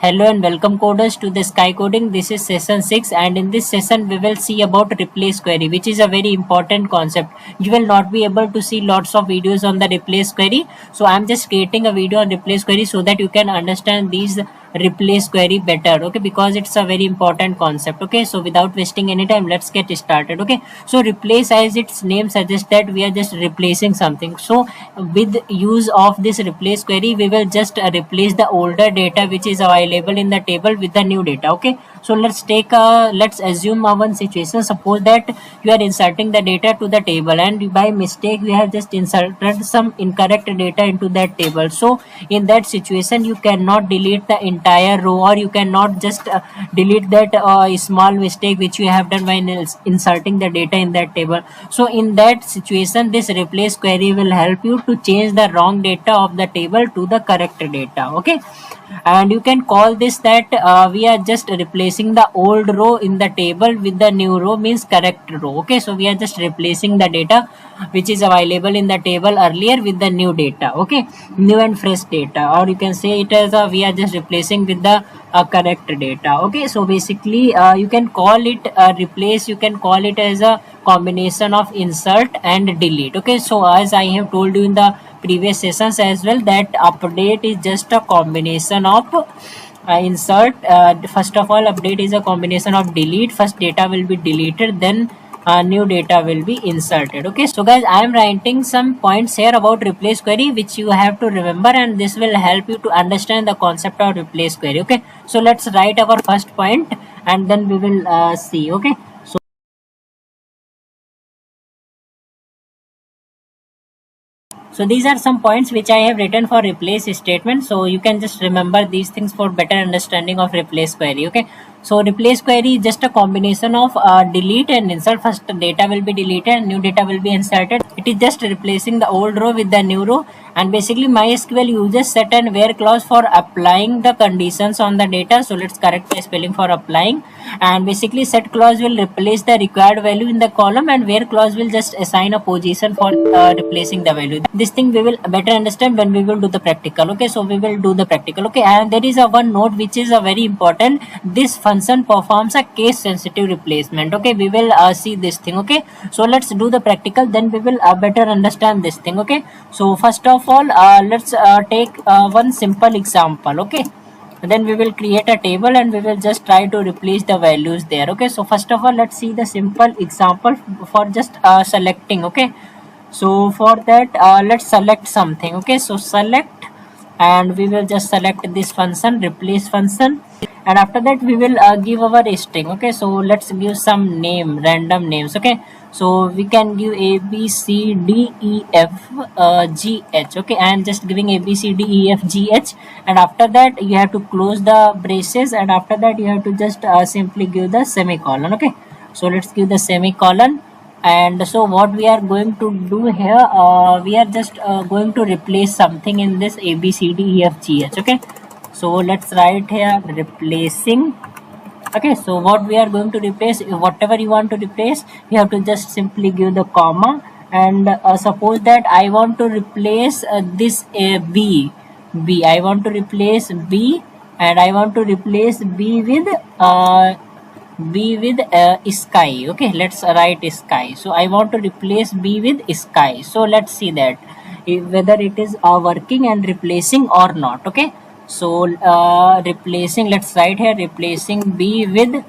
Hello and welcome coders to the Sky Coding. This is session 6 and in this session we will see about replace query, which is a very important concept. You will not be able to see lots of videos on the replace query. So I am just creating a video on replace query so that you can understand these replace query better, okay, because it's a very important concept. Okay, so without wasting any time, let's get started. Okay, so replace, as its name suggests, that we are just replacing something. So with use of this replace query, we will just replace the older data which is available in the table with the new data. Okay, so let's assume one situation. Suppose that you are inserting the data to the table and by mistake we have just inserted some incorrect data into that table. So in that situation you cannot delete the entire row, or you cannot just delete that small mistake which you have done while inserting the data in that table. So in that situation, this replace query will help you to change the wrong data of the table to the correct data. Okay, and you can call this that we are just replacing the old row in the table with the new row, means correct row. Okay, so we are just replacing the data which is available in the table earlier with the new data. Okay, new and fresh data, or you can say it as we are just replacing with the correct data. Okay, so basically you can call it replace, you can call it as a combination of insert and delete. Okay, so as I have told you in the previous sessions as well, that update is just a combination of insert. First of all, update is a combination of delete. First data will be deleted, then new data will be inserted. Okay, so guys, I am writing some points here about replace query which you have to remember, and this will help you to understand the concept of replace query. Okay, so let's write our first point and then we will see. Okay, so these are some points which I have written for replace statement. So you can just remember these things for better understanding of replace query. Okay, so replace query is just a combination of delete and insert. First data will be deleted and new data will be inserted. It is just replacing the old row with the new row, and basically mysql uses set and where clause for applying the conditions on the data. So let's correct the spelling for applying, and basically set clause will replace the required value in the column and where clause will just assign a position for replacing the value. This thing we will better understand when we will do the practical. Okay, so we will do the practical. Okay, and there is a one note which is a very important. This function performs a case sensitive replacement. Okay, we will see this thing. Okay, so let's do the practical, then we will better understand this thing. Okay, so first of all let's take one simple example. Okay, then we will create a table and we will just try to replace the values there. Okay, so first of all let's see the simple example for just selecting. Okay, so for that let's select something. Okay, so select, and we will just select this function, replace function, and after that we will give our string. Okay, so let's give some name, random names. Okay, so we can give a b c d e f g h. Okay, I am just giving a b c d e f g h, and after that you have to close the braces, and after that you have to just simply give the semicolon. Okay, so let's give the semicolon. And so what we are going to do here, we are just going to replace something in this a b c d e f g h. Okay, so let's write here replacing. Okay, so what we are going to replace, whatever you want to replace, you have to just simply give the comma, and suppose that I want to replace this b, I want to replace b, and I want to replace b with sky. Okay, let's write sky. So I want to replace b with sky. So let's see that whether it is working and replacing or not. Okay, so replacing, let's write here replacing b with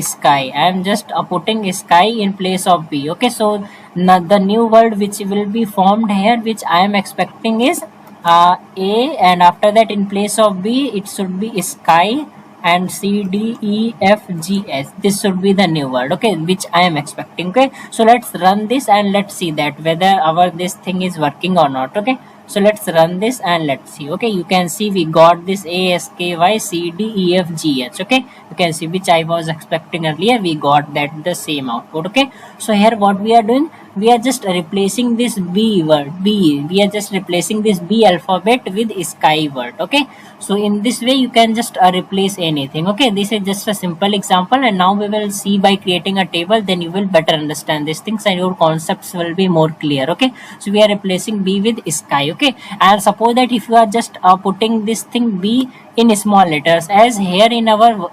sky. I am just putting sky in place of b. Okay, so the new word which will be formed here, which I am expecting, is a, and after that in place of b it should be sky, and c d e f g h, this should be the new word. Okay, which I am expecting. Okay, so let's run this and let's see that whether our this thing is working or not. Okay, so let's run this and let's see. Okay, you can see we got this a s k y c d e f g h. Okay, you can see which I was expecting earlier, we got that the same output. Okay, so here what we are doing, we are just replacing this b word, b, we are just replacing this b alphabet with sky word. Okay, so in this way you can just replace anything. Okay, this is just a simple example, and now we will see by creating a table, then you will better understand these things and your concepts will be more clear. Okay, so we are replacing b with sky. Okay, and suppose that if you are just putting this thing b in small letters, as here in our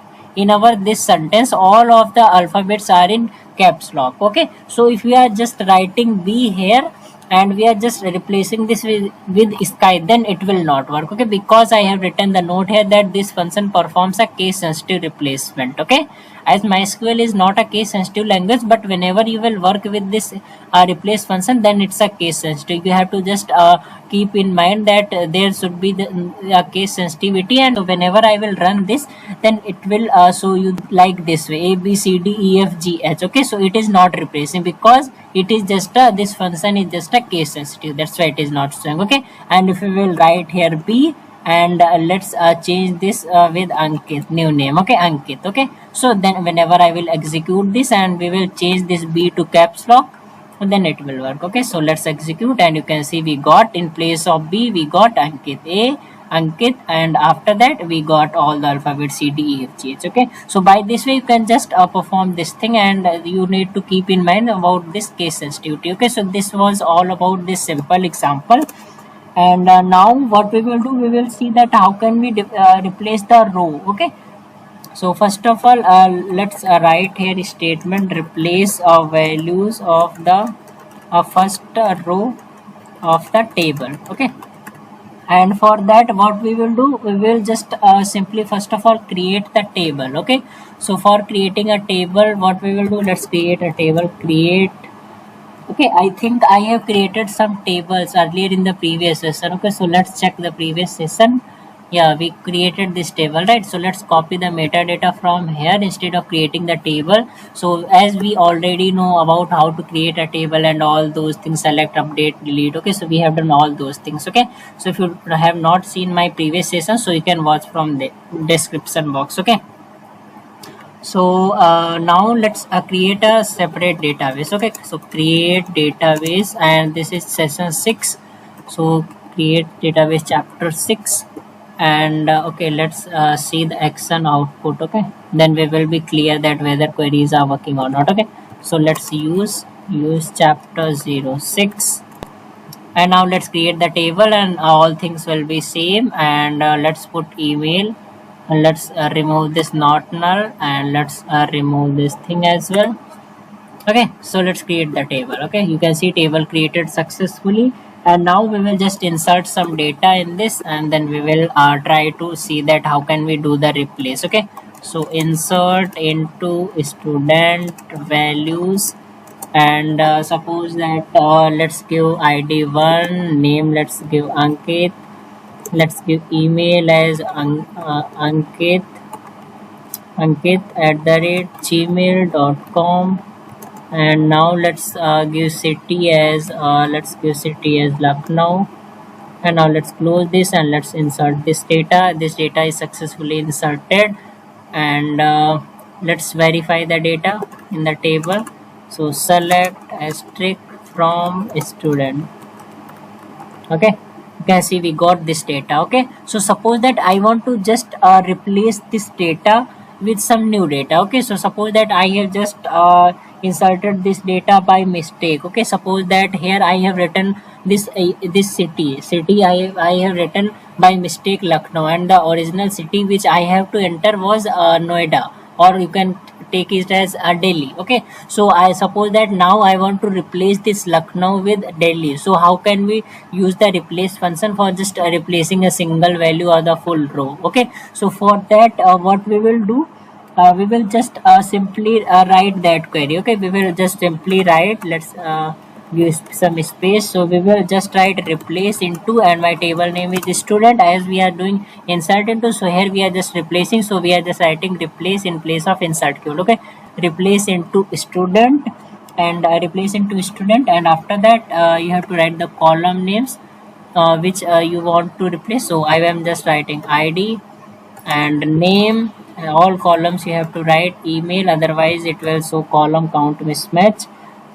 this sentence all of the alphabets are in caps lock. Okay, so if we are just writing b here and we are just replacing this with sky, then it will not work. Okay, because I have written the note here that this function performs a case sensitive replacement. Okay, as mysql is not a case sensitive language, but whenever you will work with this replace function, then it's a case sensitive. You have to just keep in mind that there should be the case sensitivity, and whenever I will run this, then it will show you like this way, a b c d e f g h. Okay, so it is not replacing because it is just this function is just a case sensitive, that's why it is not showing. Okay, and if we will write here b, and let's change this with Ankit, new name. Okay, Ankit. Okay, so then whenever I will execute this and we will change this b to caps lock, then it will work. Okay, so let's execute, and you can see we got in place of b we got Ankit, a Ankit, and after that we got all the alphabet c d e f g h. Okay, so by this way you can just perform this thing, and you need to keep in mind about this case sensitivity. Okay, so this was all about this simple example, and now what we will do, we will see that how can we replace the row. Okay, so first of all let's write here statement replace values of the first row of the table. Okay, and for that what we will do, we will just simply first of all create the table. Okay, so for creating a table, what we will do, let's create a table, create. Okay, I think I have created some tables earlier in the previous session. Okay, so let's check the previous session. Yeah, we created this table, right? So let's copy the metadata from here instead of creating the table. So as we already know about how to create a table and all those things, select, update, delete. Okay, so we have done all those things. Okay, so if you have not seen my previous session, so you can watch from the description box. Okay, so now let's create a separate database. Okay, so create database, and this is session 6. So create database chapter 6, and okay, let's see the action output. Okay, then we will be clear that whether queries are working or not. Okay, so let's use chapter 06, and now let's create the table, and all things will be same, and let's put email, and let's remove this not null, and let's remove this thing as well. Okay, so let's create the table. Okay, you can see table created successfully, and now we will just insert some data in this, and then we will try to see that how can we do the replace. Okay, so insert into student values, and suppose that let's give id 1, name let's give Ankit, let's give email as Ankit @gmail.com, and now let's give city as Lucknow, and now let's close this and let's insert this data. This data is successfully inserted, and let's verify the data in the table. So select asterisk from student. Okay, you can see we got this data. Okay, so suppose that I want to just replace this data with some new data. Okay, so suppose that I have just inserted this data by mistake. Okay, suppose that here I have written this city I have written by mistake Lucknow, and the original city which I have to enter was Noida, or you can take it as Delhi. Okay, so I suppose that now I want to replace this Lucknow with Delhi. So how can we use the replace function for just replacing a single value or the full row? Okay, so for that what we will do, we will just simply write that query. Okay, we will just simply write, let's use some space, so we will just write replace into, and my table name is student, as we are doing insert into, so here we are just replacing, so we are just writing replace in place of insert keyword. Okay, replace into student, and replace into student, and after that you have to write the column names which you want to replace. So I am just writing id and name, and all columns you have to write email, otherwise it will show column count mismatch.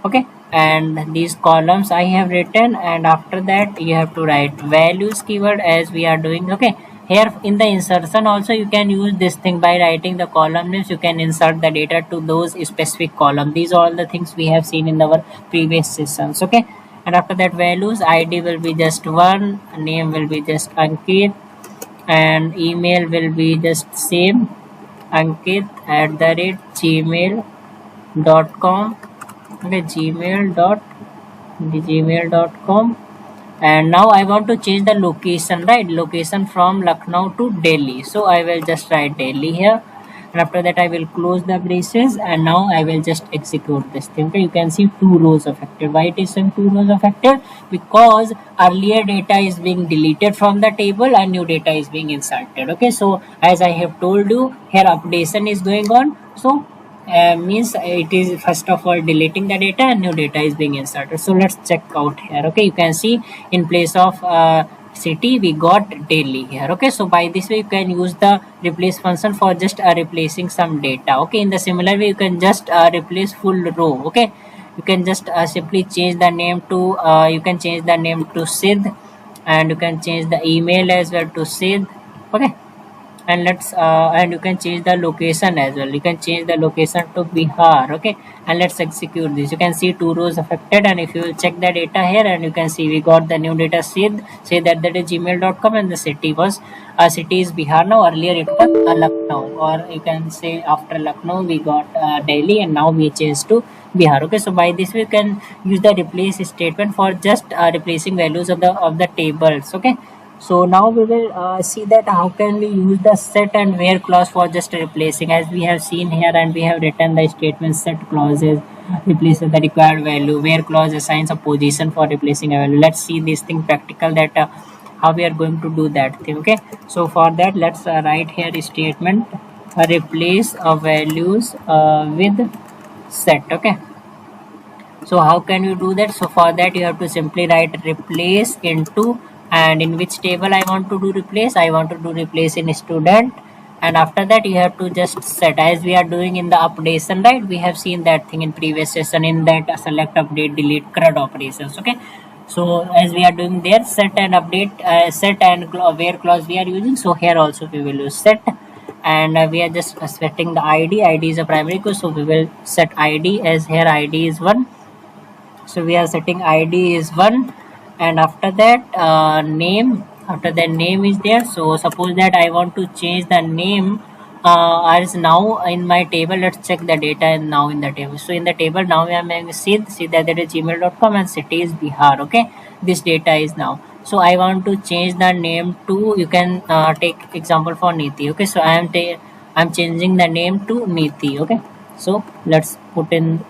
Okay, and these columns I have written, and after that you have to write values keyword as we are doing. Okay, here in the insertion also you can use this thing by writing the column names. You can insert the data to those specific column. These are all the things we have seen in our previous sessions. Okay, and after that values id will be just 1, name will be just Ankit, and email will be just same, ankit@gmail.com. Okay, gmail.com. And now I want to change the location, right? Location from Lucknow to Delhi, so I will just write Delhi here, and after that I will close the braces, and now I will just execute this thing. Okay, you can see 2 rows affected. Why it is saying 2 rows affected? Because earlier data is being deleted from the table and new data is being inserted. Okay, so as I have told you, here updation is going on, so means it is first of all deleting the data and new data is being inserted. So let's check out here. Okay, you can see in place of city we got Delhi here. Okay, so by this way you can use the replace function for just replacing some data. Okay, in the similar way you can just replace full row. Okay, you can just simply change the name to you can change the name to Sid, and you can change the email as well to Sid. Okay, and let's and you can change the location as well. You can change the location to Bihar. Okay, and let's execute this. You can see 2 rows affected, and if you will check the data here, and you can see we got the new data say that is gmail.com, and the city was city is Bihar now. Earlier it was Lucknow, or you can say after Lucknow we got Delhi, and now we changed to Bihar. Okay, so by this we can use the replace statement for just replacing values of the tables. Okay, so now we will see that how can we use the set and where clause for just replacing, as we have seen here, and we have written the statement set clauses replaces the required value, where clause assigns a position for replacing a value. Let's see this thing practical, that how we are going to do that thing. Okay, so for that let's write here statement replace values with set. Okay, so how can you do that? So for that you have to simply write replace into, and in which table I want to do replace. I want to do replace in student, and after that you have to just set, as we are doing in the updation, right? We have seen that thing in previous session in that select, update, delete, CRUD operations. Okay, so as we are doing there, set and update, set and where clause we are using, so here also we will use set, and we are just setting the id is a primary key, so we will set id as here id is 1, so we are setting id is 1, and after that name, after that name is there. So suppose that I want to change the name as now in my table. Let's check the data and now in the table. So in the table now we are making see that is gmail.com and city is Bihar. Okay, this data is now, so I want to change the name to, you can take example for Niti. Okay, so I'm changing the name to Niti. Okay, so let's put in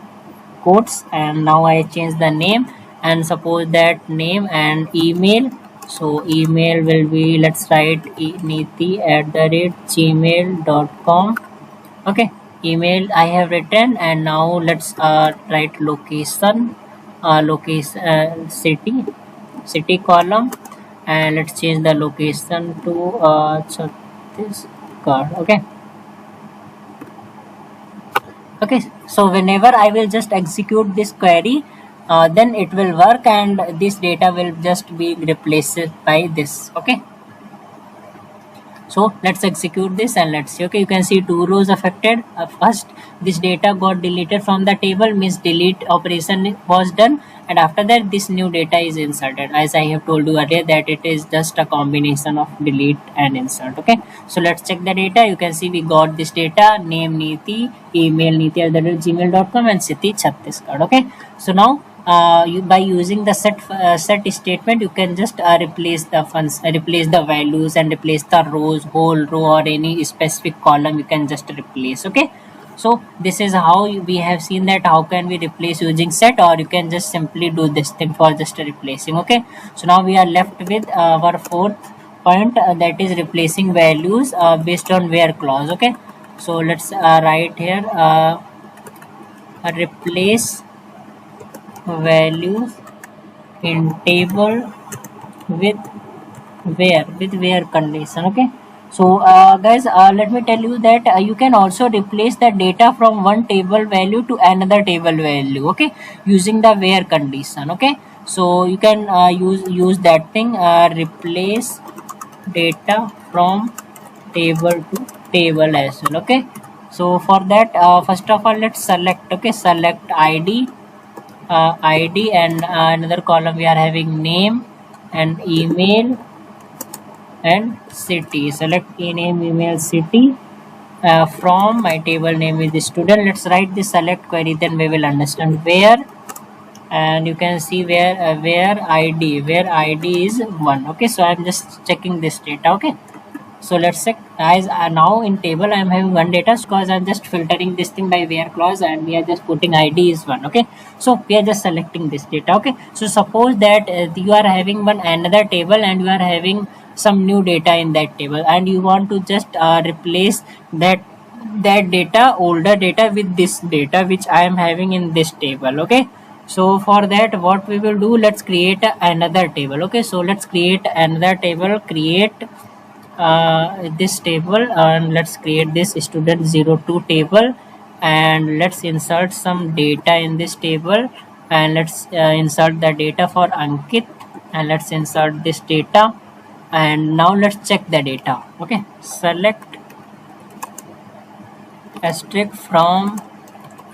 quotes, and now I change the name, and suppose that name and email, so email will be, let's write niti@gmail.com. Okay, email I have written, and now let's write location, location city column, and let's change the location to Chhattisgarh. Okay, okay, so whenever I will just execute this query, then it will work, and this data will just be replaced by this. Okay, so let's execute this and let's see. Okay, you can see 2 rows affected. First this data got deleted from the table, means delete operation was done, and after that this new data is inserted, as I have told you earlier that it is just a combination of delete and insert. Okay, so let's check the data. You can see we got this data, name Niti, email niti@gmail.com, and city Chhattisgarh. Okay, so now by using the set statement you can just replace the replace the values, and replace the rows, whole row or any specific column you can just replace. Okay, so this is how we have seen that how can we replace using set, or you can just simply do this thing for just replacing. Okay, so now we are left with our fourth point, that is replacing values based on where clause. Okay, so let's write here replace values in table with where condition. Okay, So guys, let me tell you that you can also replace the data from one table value to another table value, okay, using the where condition. Okay, so you can use that thing, replace data from table to table as well. Okay, so for that, first of all, let's select, okay, select id, id, and another column we are having name and email and city. Select a name, email, city. From my table name is student. Let's write the select query, then we will understand where. And you can see where id is 1. Okay, so I'm just checking this data. Okay, so let's check. As now in table I am having one data because I'm just filtering this thing by where clause, and we are just putting id is 1. Okay, so we are just selecting this data. Okay, so suppose that you are having one another table and you are having some new data in that table, and you want to just replace that data, older data, with this data which I am having in this table. Okay, so for that, what we will do, let's create another table. Okay, so let's create another table, create this table, and let's create this student02 table, and let's insert some data in this table, and let's insert the data for Ankit, and let's insert this data, and now let's check the data. Okay, select asterisk from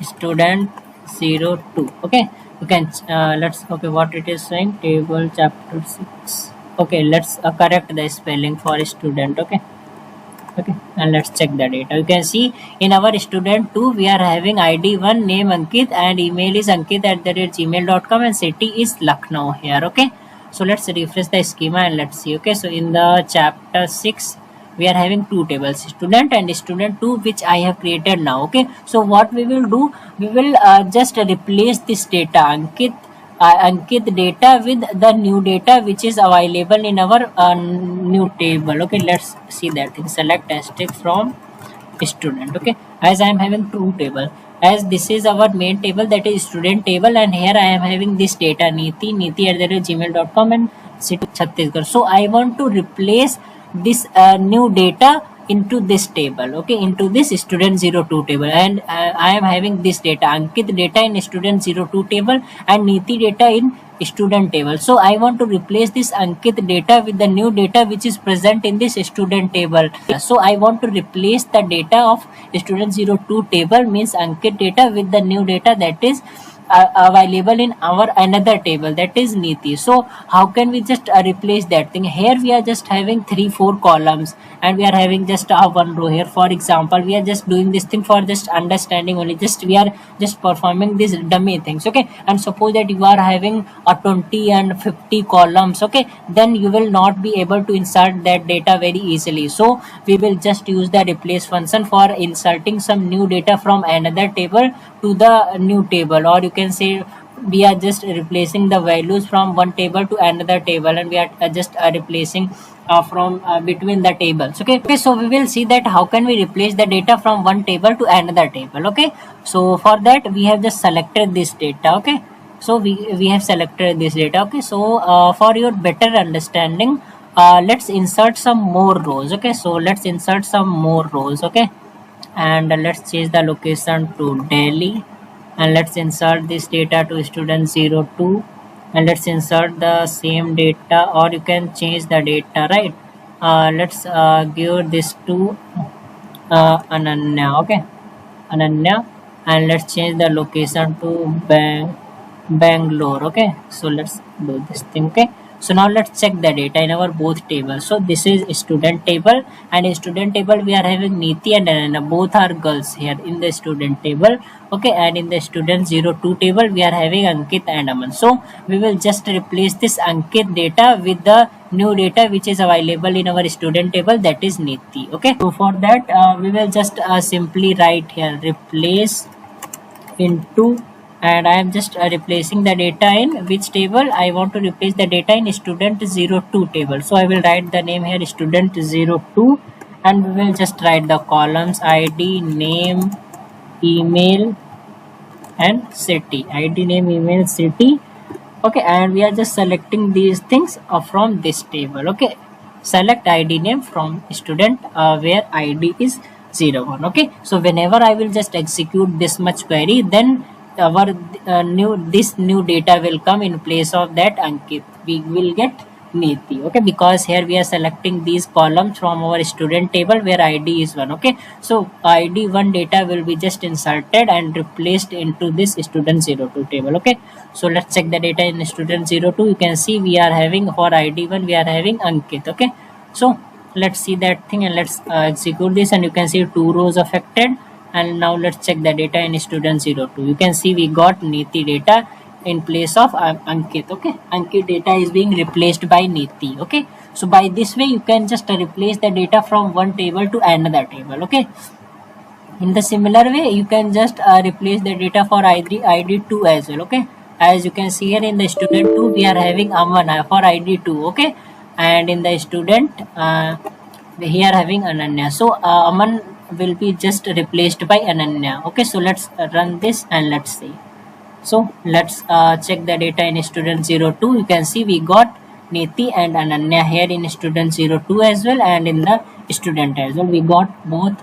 student02. Okay, you can let's, okay, what it is saying, table chapter 6. Okay, let's correct the spelling for student. Okay, okay, and let's check the data. You can see in our student 2 we are having id 1, name Ankit, and email is ankit@gmail.com, and city is Lucknow here. Okay, so let's refresh the schema and let's see. Okay, so in the chapter 6 we are having two tables, student and student 2, which I have created now. Okay, so what we will do, we will just replace this data Ankit data with the new data which is available in our new table. Okay, let's see that thing. Select asterisk from student. Okay, as I am having two table, as this is our main table, that is student table, and here I am having this data neeti@gmail.com and city Chhattisgarh. So I want to replace this new data into this table. Okay, into this student02 table, and I am having this data Ankit data in student02 table and Neeti data in student table. So I want to replace this Ankit data with the new data which is present in this student table. So I want to replace the data of student02 table, means Ankit data, with the new data that is available in our another table, that is Neeti. So how can we just replace that thing? Here we are just having 3-4 columns, and we are having just one row here. For example, we are just doing this thing for just understanding only, just we are just performing these dummy things. Okay, and suppose that you are having a 20 and 50 columns. Okay, then you will not be able to insert that data very easily. So we will just use the replace function for inserting some new data from another table to the new table, or you can say we are just replacing the values from one table to another table, and we are just replacing from between the tables. Okay, so we will see that how can we replace the data from one table to another table. Okay, so for that we have just selected this data. Okay, so we have selected this data. Okay, so for your better understanding, let's insert some more rows. Okay, so let's insert some more rows. Okay, and let's change the location to Delhi, and let's insert this data to student02, and let's insert the same data, or you can change the data, right? Let's give this to Ananya. Okay, Ananya, and let's change the location to Bangalore. Okay, so let's do this thing. Okay, so now let's check the data in our both tables. So this is student table, and in student table we are having Neeti and Ananya, both are girls here in the student table. Okay, and in the student02 table we are having Ankit and Aman. So we will just replace this Ankit data with the new data which is available in our student table, that is Neeti. Okay, so for that we will just simply write here replace into, and I am just replacing the data in which table. I want to replace the data in student02 table, so I will write the name here student02, and we will just write the columns id, name, email and city. Id, name, email, city. Okay, and we are just selecting these things from this table. Okay, select id name from student where id is 01. Okay, so whenever I will just execute this much query, then our this new data will come in place of that Ankit. We will get Niti. Okay, because here we are selecting these columns from our student table where id is 1. Okay, so id 1 data will be just inserted and replaced into this student 02 table. Okay, so let's check the data in student 02. You can see we are having for id 1 we are having Ankit. Okay, so let's see that thing and let's execute this, and you can see 2 rows affected. And now let's check the data in student 02. You can see we got Niti data in place of Ankit. Okay, Ankit data is being replaced by Niti. Okay, so by this way you can just replace the data from one table to another table. Okay, in the similar way you can just replace the data for id2 as well. Okay, as you can see here in the student 2 we are having Aman for id2. Okay, and in the student we are having Ananya, so Aman will be just replaced by Ananya. Okay, so let's run this and let's see. So let's check the data in student 02. You can see we got Niti and Ananya here in student 02 as well, and in the student as well we got both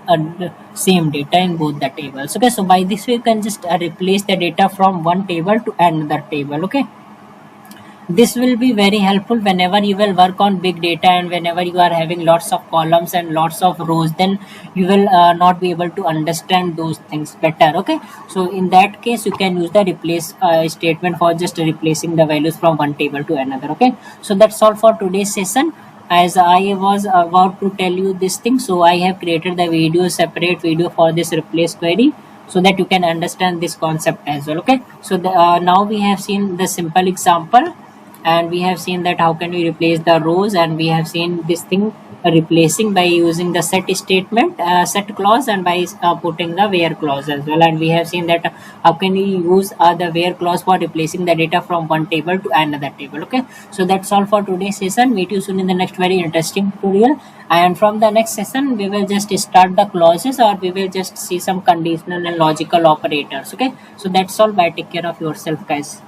same data in both the tables. Okay, so by this way you can just replace the data from one table to another table. Okay, this will be very helpful whenever you will work on big data and whenever you are having lots of columns and lots of rows, then you will not be able to understand those things better. Okay, so in that case you can use the replace statement for just replacing the values from one table to another. Okay, so that's all for today's session. As I was about to tell you this thing, so I have created the video, separate video for this replace query, so that you can understand this concept as well. Okay, so now we have seen the simple example, and we have seen that how can we replace the rows, and we have seen this thing replacing by using the set statement, set clause, and by putting the where clause as well. And we have seen that how can we use the where clause for replacing the data from one table to another table. Okay, so that's all for today's session. Meet you soon in the next very interesting tutorial, and from the next session we will just start the clauses, or we will just see some conditional and logical operators. Okay, so that's all. Bye, take care of yourself guys.